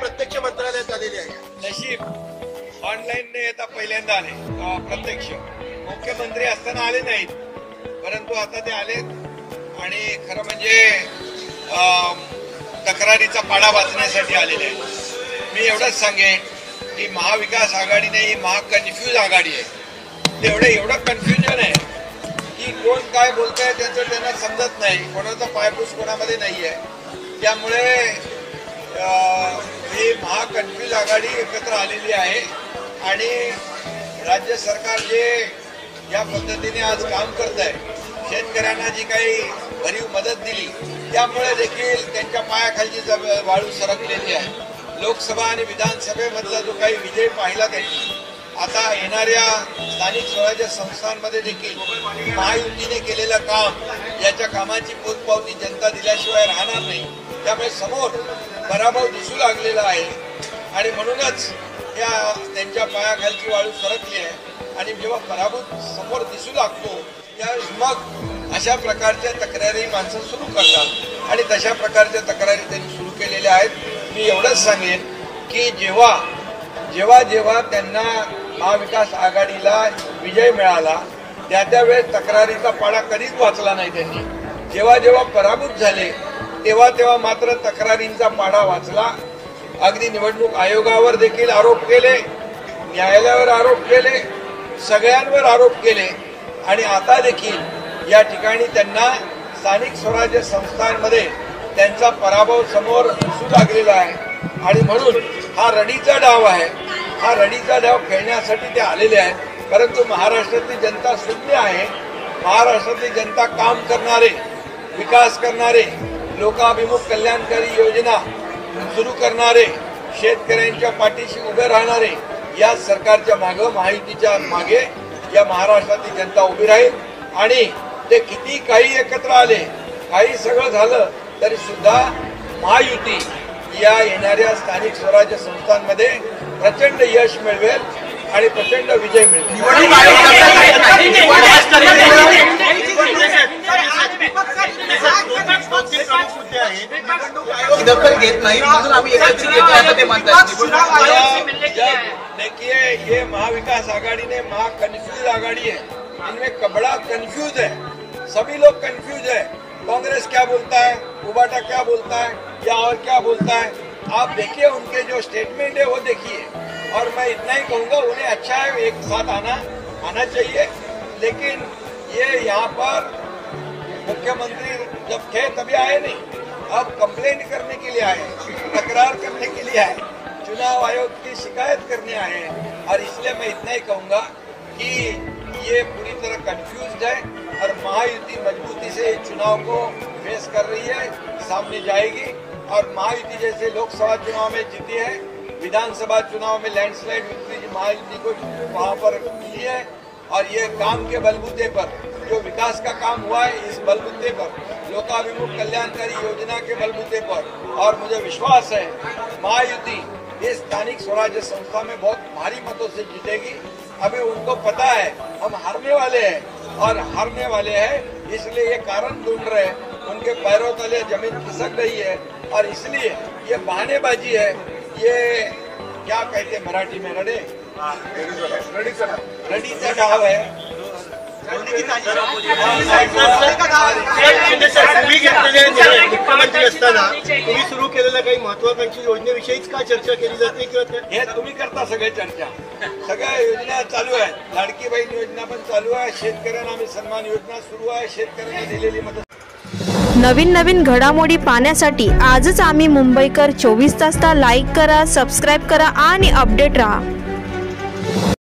प्रत्यक्ष मंत्रालयात आलेली आहे? नशीब ऑनलाईन ने आता पहिल्यांदा आले, प्रत्यक्ष मुख्यमंत्री असताना आले नाहीत, परंतु आता ते आलेत आणि खरं म्हणजे तक्रारीचा पाडा वाचण्यासाठी आलेले आहेत. मी एवढंच सांगेन की महाविकास आघाडी नाही, ही महाकन्फ्यूज आघाडी आहे. एवढं कन्फ्युजन आहे की कोण काय बोलतंय त्याचं त्यांना समजत नाही, कोणाचा पायपूस कोणामध्ये नाही आहे. त्यामुळे ही महाकन्फ्यूज आघाडी एकत्र आलेली आहे आणि राज्य सरकार जे या पद्धतीने आज काम करत आहे, शेतकऱ्यांना जी काही भरीव मदत दिली त्यामुळे देखील त्यांच्या पायाखालची वाळू सरकलेली आहे. लोकसभा आणि विधानसभेमधला जो काही विजय पाहिला त्यांनी, आता येणाऱ्या स्थानिक स्वराज्य संस्थांमध्ये देखील महायुतीने केलेलं काम, याच्या कामाची पोचपावती जनता दिल्याशिवाय राहणार नाही. त्यामुळे समोर पराभव दिसू लागलेला आहे आणि म्हणूनच त्यांच्या पायाखालची वाळू सरकली आहे. आणि जेव्हा पराभव समोर दिसू लागतो त्यावेळेस मग अशा प्रकारच्या तक्रारी माणसं सुरू करतात आणि तशा प्रकारच्या तक्रारी त्यांनी सुरू केलेल्या आहेत. मी एवढंच सांगेन की जेव्हा त्यांना महाविकास आघाडीला विजय मिळाला त्यावेळेस तक्रारीचा पाडा कधीच वाचला नाही त्यांनी. जेव्हा पराभूत झाले तेव्हा मात्र तक्रारींचा पाडा वाचला. अगदी निवडणूक आयोगावर देखील आरोप केले, न्यायालयावर आरोप केले, सगळ्यांवर आरोप केले आणि आता देखील या ठिकाणी त्यांना स्थानिक स्वराज्य संस्थांमध्ये त्यांचा पराभव समोर दिसू लागलेला आहे. आणि म्हणून हा रडीचा डाव आहे. हा रडीचा डाव खेळण्यासाठी ते आलेले आहेत. परंतु महाराष्ट्रातली जनता शून्य आहे. महाराष्ट्रातली जनता काम करणारे, विकास करणारे, लोकाभिमुख कल्याणकारी योजना सुरू करणारे, शेतकऱ्यांच्या पाठीशी उभे राहणारे या सरकारच्या मागे, महायुतीच्या मागे या महाराष्ट्रातली जनता उभी राहील. आणि ते किती काही एकत्र आले, काही सगळं झालं तरी सुद्धा महायुती या येणाऱ्या स्थानिक स्वराज्य संस्थांमध्ये प्रचंड यश मिळवेल आणि प्रचंड विजय मिळवेल. दखल घेत नाही म्हणून आम्ही एकत्रित येतो असं ते म्हणतात. देखिए, ये महाविकास आघाड़ी ने महाकन्फ्यूज आघाड़ी है, इनमें बड़ा कंफ्यूज है, सभी लोग कंफ्यूज है. कांग्रेस क्या बोलता है, उबाटा क्या बोलता है या और क्या बोलता है, आप देखिए उनके जो स्टेटमेंट है वो देखिए. और मैं इतना ही कहूँगा, उन्हें अच्छा है एक साथ आना चाहिए. लेकिन ये यहाँ पर मुख्यमंत्री जब थे तभी आए नहीं, अब कंप्लेंट करने के लिए आए, तकरार करने के लिए आए, चुनाव आयोग की शिकायत करने आए हैं. और इसलिए मैं इतना ही कहूँगा कि ये पूरी तरह कंफ्यूज्ड है और महायुति मजबूती से चुनाव को फेस कर रही है, सामने जाएगी. और महायुति जैसे लोकसभा चुनाव में जीती है, विधानसभा चुनाव में लैंडस्लाइड विक्ट्री महायुति को वहां पर मिली है. और ये काम के बलबूते पर, जो विकास का काम हुआ है इस बलबूते पर, लोकाभिमुख कल्याणकारी योजना के बलबूते पर, और मुझे विश्वास है महायुति इस स्थानिक स्वराज्य संस्था में बहुत भारी मतों से जीतेगी. अभी उनको पता है हम हारने वाले हैं और हारने वाले हैं, इसलिए ये कारण ढूंढ रहे हैं. उनके पैरों तले जमीन खिसक रही है और इसलिए ये बहानेबाजी है. ये क्या कहते हैं मराठी में, रडीचा डाव है. मुख्यमंत्री असताना तुम्ही सुरू केलेल्या काही महत्वाकांक्षी योजनेविषयीच का चर्चा केली जाते किंवा हे तुम्ही करता सगळे चर्चा, सगळ्या योजना चालू आहेत. लाडकी बहीण योजना पण चालू आहे, शेतकऱ्यांना आम्ही सन्मान योजना सुरू आहे, शेतकऱ्यांना दिलेली मदत. नवीन घडामोडी पाहण्यासाठी आजच आम्ही मुंबईकर 24 तासला लाईक करा, सबस्क्राईब करा आणि अपडेट रहा.